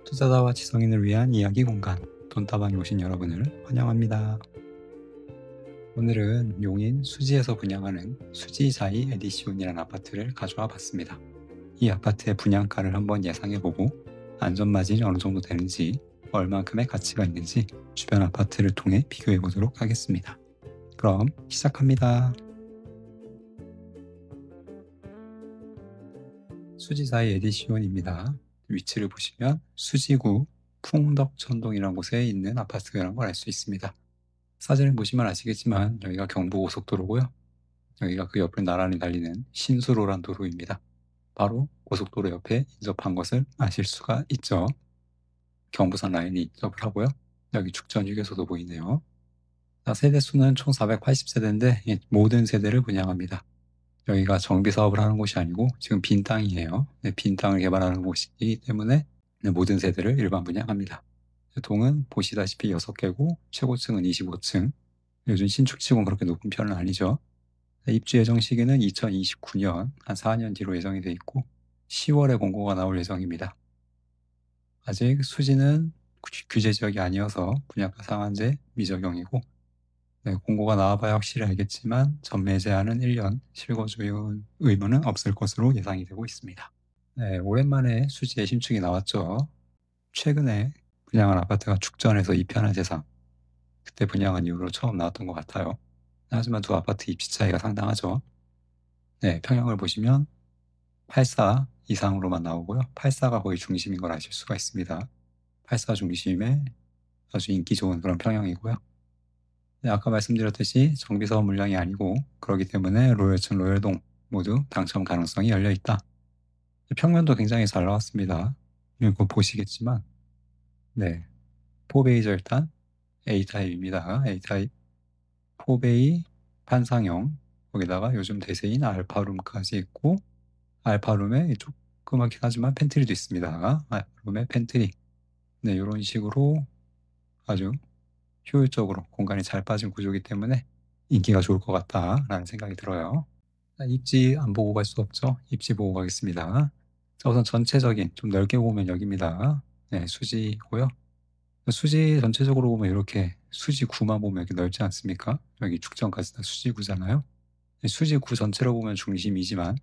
투자자와 지성인을 위한 이야기 공간 돈다방에 오신 여러분을 환영합니다. 오늘은 용인 수지에서 분양하는 수지자이 에디시온이라는 아파트를 가져와 봤습니다. 이 아파트의 분양가를 한번 예상해보고 안전마진이 어느 정도 되는지 얼만큼의 가치가 있는지 주변 아파트를 통해 비교해보도록 하겠습니다. 그럼 시작합니다. 수지사이 에디시온입니다. 위치를 보시면 수지구 풍덕천동이라는 곳에 있는 아파트라는 걸 알 수 있습니다. 사진을 보시면 아시겠지만 여기가 경부고속도로고요. 여기가 그 옆을 나란히 달리는 신수로란 도로입니다. 바로 고속도로 옆에 인접한 것을 아실 수가 있죠. 경부선 라인이 인접을 하고요. 여기 축전 휴게소도 보이네요. 세대수는 총 480세대인데 모든 세대를 분양합니다. 여기가 정비 사업을 하는 곳이 아니고 지금 빈 땅이에요. 빈 땅을 개발하는 곳이기 때문에 모든 세대를 일반 분양합니다. 동은 보시다시피 6개고 최고층은 25층. 요즘 신축치고는 그렇게 높은 편은 아니죠. 입주 예정 시기는 2029년 한 4년 뒤로 예정이 돼 있고 10월에 공고가 나올 예정입니다. 아직 수지는 규제 지역이 아니어서 분양가 상한제 미적용이고 공고가 나와봐야 확실히 알겠지만 전매 제한은 1년, 실거주 의무는 없을 것으로 예상이 되고 있습니다. 오랜만에 수지에 신축이 나왔죠. 최근에 분양한 아파트가 축전에서 입현한 세상, 그때 분양한 이후로 처음 나왔던 것 같아요. 하지만 두 아파트 입지 차이가 상당하죠. 평형을 보시면 84 이상으로만 나오고요. 84가 거의 중심인 걸 아실 수가 있습니다. 84 중심에 아주 인기 좋은 그런 평형이고요. 아까 말씀드렸듯이 정비사업 물량이 아니고 그렇기 때문에 로열층, 로열동 모두 당첨 가능성이 열려있다. 평면도 굉장히 잘 나왔습니다. 이거 보시겠지만 4베이 절단 A타입입니다. A타입 4베이 판상형, 거기다가 요즘 대세인 알파룸까지 있고 알파룸에 조그맣긴 하지만 팬트리도 있습니다. 알파룸에 팬트리. 이런 식으로 아주 효율적으로 공간이 잘 빠진 구조이기 때문에 인기가 좋을 것 같다라는 생각이 들어요. 입지 안 보고 갈 수 없죠. 입지 보고 가겠습니다. 자, 우선 전체적인 좀 넓게 보면 여기입니다. 수지고요. 수지 전체적으로 보면 이렇게 수지구만 보면 이렇게 넓지 않습니까? 여기 축전까지 다 수지구잖아요. 수지구 전체로 보면 중심이지만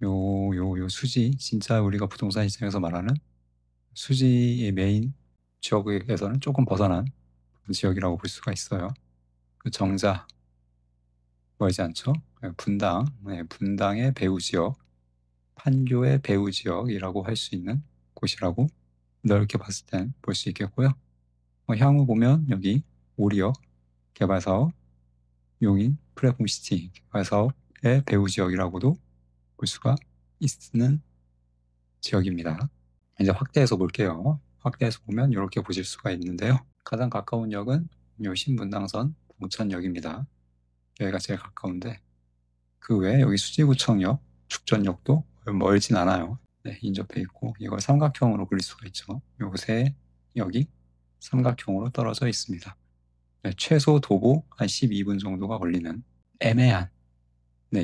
요 수지, 진짜 우리가 부동산 시장에서 말하는 수지의 메인 지역에서는 조금 벗어난 지역이라고 볼 수가 있어요. 그 정자 멀지 않죠? 분당, 분당의 배후지역, 판교의 배후지역이라고 할 수 있는 곳이라고 넓게 봤을 땐 볼 수 있겠고요. 향후 보면 여기 오리역 개발사업, 용인 플랫폼시티 개발사업의 배후지역이라고도 볼 수가 있는 지역입니다. 이제 확대해서 볼게요. 확대해서 보면 이렇게 보실 수가 있는데요. 가장 가까운 역은 요 신분당선 봉천역입니다. 여기가 제일 가까운데 그 외에 여기 수지구청역, 축전역도 멀진 않아요. 인접해 있고 이걸 삼각형으로 그릴 수가 있죠. 요새 여기 삼각형으로 떨어져 있습니다. 최소 도보 한 12분 정도가 걸리는 애매한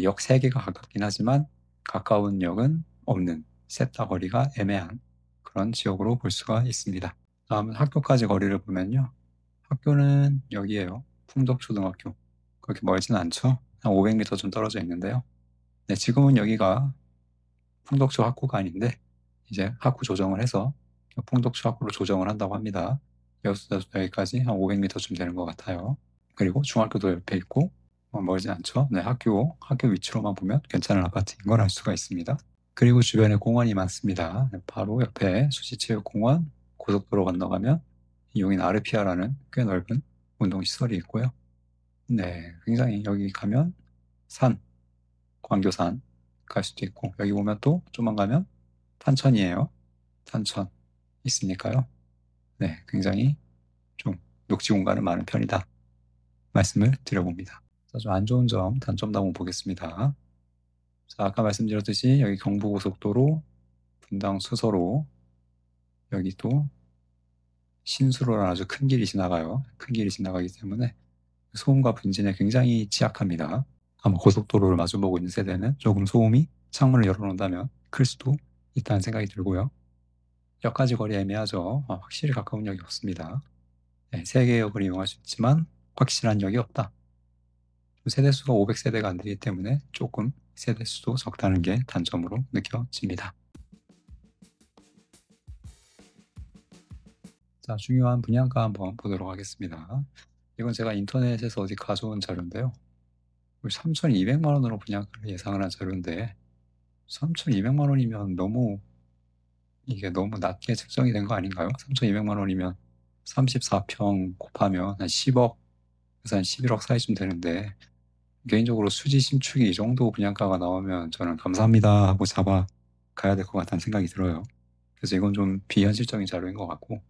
역 3개가 가깝긴 하지만 가까운 역은 없는 셋 다 거리가 애매한 그런 지역으로 볼 수가 있습니다. 다음은 학교까지 거리를 보면요. 학교는 여기에요. 풍덕초등학교. 그렇게 멀지는 않죠. 한 500m 좀 떨어져 있는데요. 지금은 여기가 풍덕초 학구가 아닌데 이제 학구 조정을 해서 풍덕초 학구로 조정을 한다고 합니다. 여기까지 한 500m쯤 되는 것 같아요. 그리고 중학교도 옆에 있고 멀진 않죠. 학교 위치로만 보면 괜찮은 아파트인 걸 알 수가 있습니다. 그리고 주변에 공원이 많습니다. 바로 옆에 수지체육공원, 고속도로 건너가면 용인 아르피아라는 꽤 넓은 운동시설이 있고요. 굉장히 여기 가면 산, 광교산 갈 수도 있고 여기 보면 또 좀만 가면 탄천이에요. 탄천 있으니까요. 굉장히 좀 녹지 공간은 많은 편이다 말씀을 드려봅니다. 좀 안 좋은 점, 단점도 한번 보겠습니다. 자, 아까 말씀드렸듯이 여기 경부고속도로, 분당 수서로, 여기 또 신수로라는 아주 큰 길이 지나가요. 큰 길이 지나가기 때문에 소음과 분진에 굉장히 취약합니다. 아마 고속도로를 마주보고 있는 세대는 조금 소음이 창문을 열어놓는다면 클 수도 있다는 생각이 들고요. 역까지 거리 애매하죠. 확실히 가까운 역이 없습니다. 네, 세계역을 이용할 수 있지만 확실한 역이 없다. 세대수가 500세대가 안 되기 때문에 조금 세대수도 적다는 게 단점으로 느껴집니다. 자, 중요한 분양가 한번 보도록 하겠습니다. 이건 제가 인터넷에서 어디 가져온 자료인데요. 3,200만 원으로 분양가를 예상을 한 자료인데 3,200만 원이면 이게 너무 낮게 책정이 된 거 아닌가요? 3,200만 원이면 34평 곱하면 한 10억, 그래서 한 11억 사이쯤 되는데 개인적으로 수지 신축이 이 정도 분양가가 나오면 저는 감사합니다 하고 잡아가야 될 것 같다는 생각이 들어요. 그래서 이건 좀 비현실적인 자료인 것 같고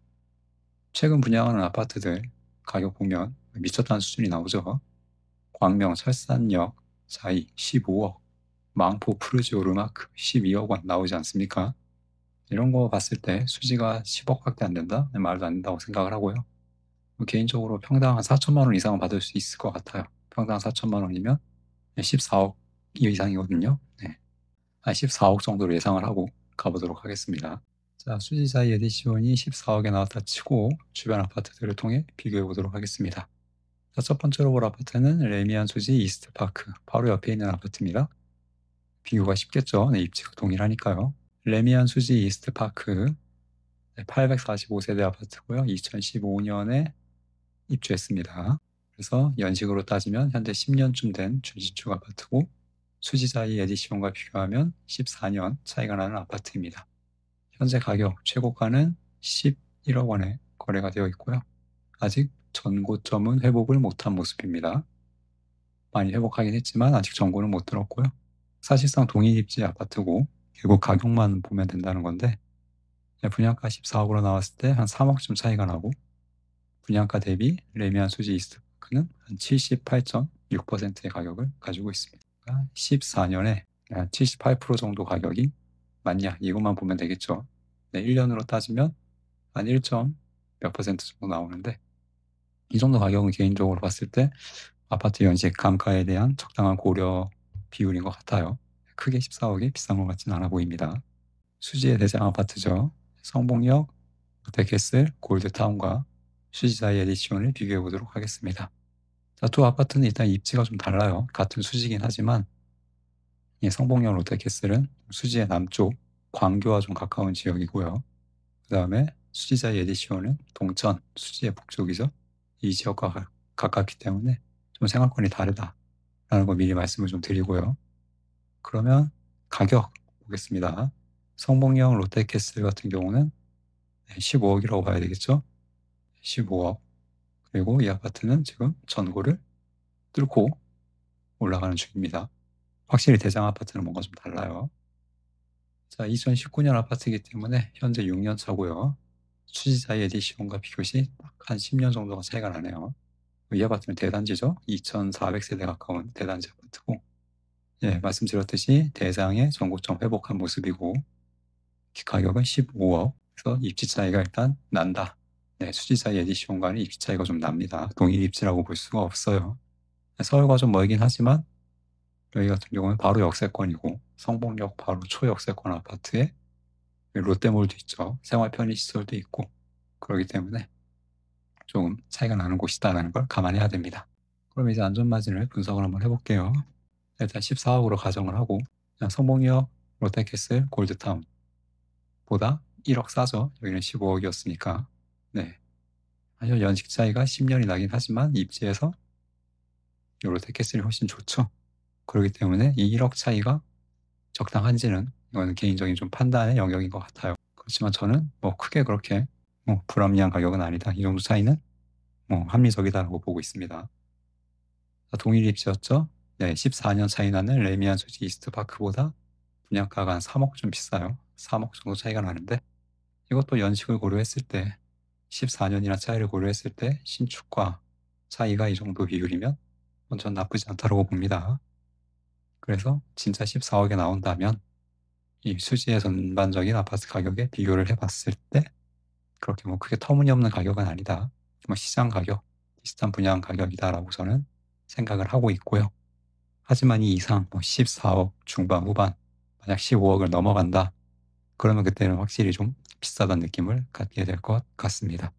최근 분양하는 아파트들 가격 보면 미쳤다는 수준이 나오죠. 광명 철산역 자이 15억, 망포 푸르지오 르마크 12억 원 나오지 않습니까? 이런 거 봤을 때 수지가 10억밖에 안 된다? 말도 안 된다고 생각을 하고요. 개인적으로 평당 한 4천만 원 이상은 받을 수 있을 것 같아요. 평당 4천만 원이면 14억 이상이거든요. 네. 한 14억 정도로 예상을 하고 가보도록 하겠습니다. 자, 수지자이 에디시온이 14억에 나왔다 치고 주변 아파트들을 통해 비교해 보도록 하겠습니다. 자, 첫 번째로 볼 아파트는 레미안 수지 이스트파크, 바로 옆에 있는 아파트입니다. 비교가 쉽겠죠. 네, 입지가 동일하니까요. 레미안 수지 이스트파크 845세대 아파트고요. 2015년에 입주했습니다. 그래서 연식으로 따지면 현재 10년쯤 된 준신축 아파트고 수지자이 에디시온과 비교하면 14년 차이가 나는 아파트입니다. 현재 가격 최고가는 11억 원에 거래가 되어 있고요. 아직 전고점은 회복을 못한 모습입니다. 많이 회복하긴 했지만 아직 전고는 못 들었고요. 사실상 동일 입지 아파트고 결국 가격만 보면 된다는 건데 분양가 14억으로 나왔을 때 한 3억쯤 차이가 나고 분양가 대비 레미안 수지 이스트파크는 한 78.6%의 가격을 가지고 있습니다. 14년에 한 78% 정도 가격이 맞냐 이것만 보면 되겠죠. 네, 1년으로 따지면 한 1. 몇 퍼센트 정도 나오는데 이 정도 가격은 개인적으로 봤을 때 아파트 연식 감가에 대한 적당한 고려 비율인 것 같아요. 크게 14억이 비싼 것 같지는 않아 보입니다. 수지의 대장 아파트죠. 성봉역, 롯데캐슬, 골드타운과 수지자이 에디시온을 비교해 보도록 하겠습니다. 자, 두 아파트는 일단 입지가 좀 달라요. 같은 수지긴 하지만 성봉역 롯데캐슬은 수지의 남쪽 광교와 좀 가까운 지역이고요. 그 다음에 수지자이 에디시온은 동천, 수지의 북쪽이죠. 이 지역과 가깝기 때문에 좀 생활권이 다르다라는 거 미리 말씀을 좀 드리고요. 그러면 가격 보겠습니다. 성봉역 롯데캐슬 같은 경우는 15억이라고 봐야 되겠죠. 15억. 그리고 이 아파트는 지금 전고를 뚫고 올라가는 중입니다. 확실히 대장 아파트는 뭔가 좀 달라요. 자, 2019년 아파트이기 때문에 현재 6년 차고요. 수지자이 에디시온과 비교 시 딱 한 10년 정도가 차이가 나네요. 이 아파트는 대단지죠. 2,400세대 가까운 대단지 아파트고 예, 말씀드렸듯이 대장의 전고점 회복한 모습이고 가격은 15억. 그래서 입지 차이가 일단 난다. 네, 수지자이 에디시온과는 입지 차이가 좀 납니다. 동일 입지라고 볼 수가 없어요. 서울과 좀 멀긴 하지만 여기 같은 경우는 바로 역세권이고 성봉역 바로 초역세권 아파트에 롯데몰도 있죠. 생활 편의시설도 있고 그렇기 때문에 조금 차이가 나는 곳이다라는 걸 감안해야 됩니다. 그럼 이제 안전마진을 분석을 한번 해볼게요. 일단 14억으로 가정을 하고 성봉역, 롯데캐슬, 골드타운 보다 1억 싸죠. 여기는 15억이었으니까 네, 사실 연식 차이가 10년이 나긴 하지만 입지에서 롯데캐슬이 훨씬 좋죠. 그렇기 때문에 이 1억 차이가 적당한지는 이건 개인적인 좀 판단의 영역인 것 같아요. 그렇지만 저는 크게 그렇게 불합리한 가격은 아니다. 이 정도 차이는 합리적이다라고 보고 있습니다. 동일 입지였죠. 네, 14년 차이 나는 레미안 수지 이스트파크보다 분양가가 한 3억 좀 비싸요. 3억 정도 차이가 나는데 이것도 연식을 고려했을 때 14년이나 차이를 고려했을 때 신축과 차이가 이 정도 비율이면 전 나쁘지 않다고 봅니다. 그래서 진짜 14억에 나온다면 이 수지의 전반적인 아파트 가격에 비교를 해봤을 때 그렇게 크게 터무니없는 가격은 아니다. 시장 가격, 비슷한 분양 가격이다라고 저는 생각을 하고 있고요. 하지만 이 이상 14억 중반 후반, 만약 15억을 넘어간다. 그러면 그때는 확실히 좀 비싸다는 느낌을 갖게 될 것 같습니다.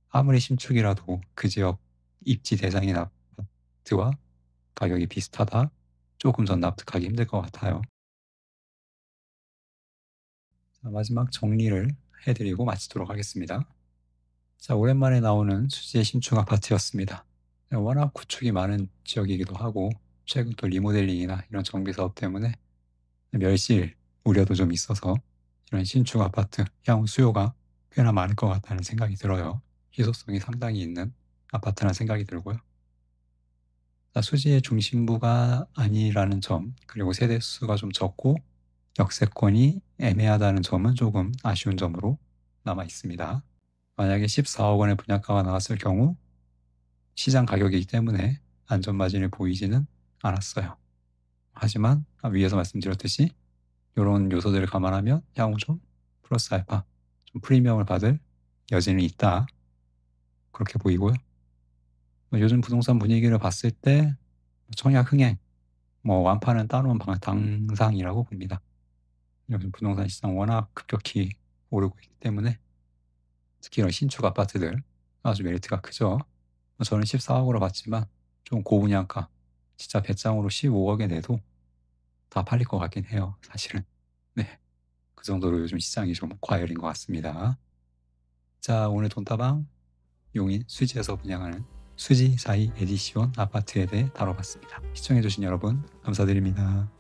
아무리 신축이라도 그 지역 입지 대상인 아파트와 가격이 비슷하다? 조금 전 납득하기 힘들 것 같아요. 자, 마지막 정리를 해드리고 마치도록 하겠습니다. 자, 오랜만에 나오는 수지의 신축 아파트였습니다. 워낙 구축이 많은 지역이기도 하고 최근 또 리모델링이나 이런 정비 사업 때문에 멸실 우려도 좀 있어서 이런 신축 아파트 향후 수요가 꽤나 많을 것 같다는 생각이 들어요. 희소성이 상당히 있는 아파트라는 생각이 들고요. 자, 수지의 중심부가 아니라는 점, 그리고 세대수가 좀 적고 역세권이 애매하다는 점은 조금 아쉬운 점으로 남아 있습니다. 만약에 14억 원의 분양가가 나왔을 경우 시장 가격이기 때문에 안전마진을 보이지는 않았어요. 하지만 위에서 말씀드렸듯이 이런 요소들을 감안하면 향후 좀 플러스 알파, 좀 프리미엄을 받을 여지는 있다. 그렇게 보이고요. 요즘 부동산 분위기를 봤을 때 청약 흥행, 완파는 따놓은 당상이라고 봅니다. 요즘 부동산 시장 워낙 급격히 오르고 있기 때문에 특히 이런 신축 아파트들 아주 메리트가 크죠. 저는 14억으로 봤지만 좀 고분양가, 진짜 배짱으로 15억에 내도 다 팔릴 것 같긴 해요, 사실은. 네, 그 정도로 요즘 시장이 좀 과열인 것 같습니다. 자, 오늘 돈다방 용인 수지에서 분양하는 수지 사이 에디시온 아파트에 대해 다뤄봤습니다. 시청해주신 여러분 감사드립니다.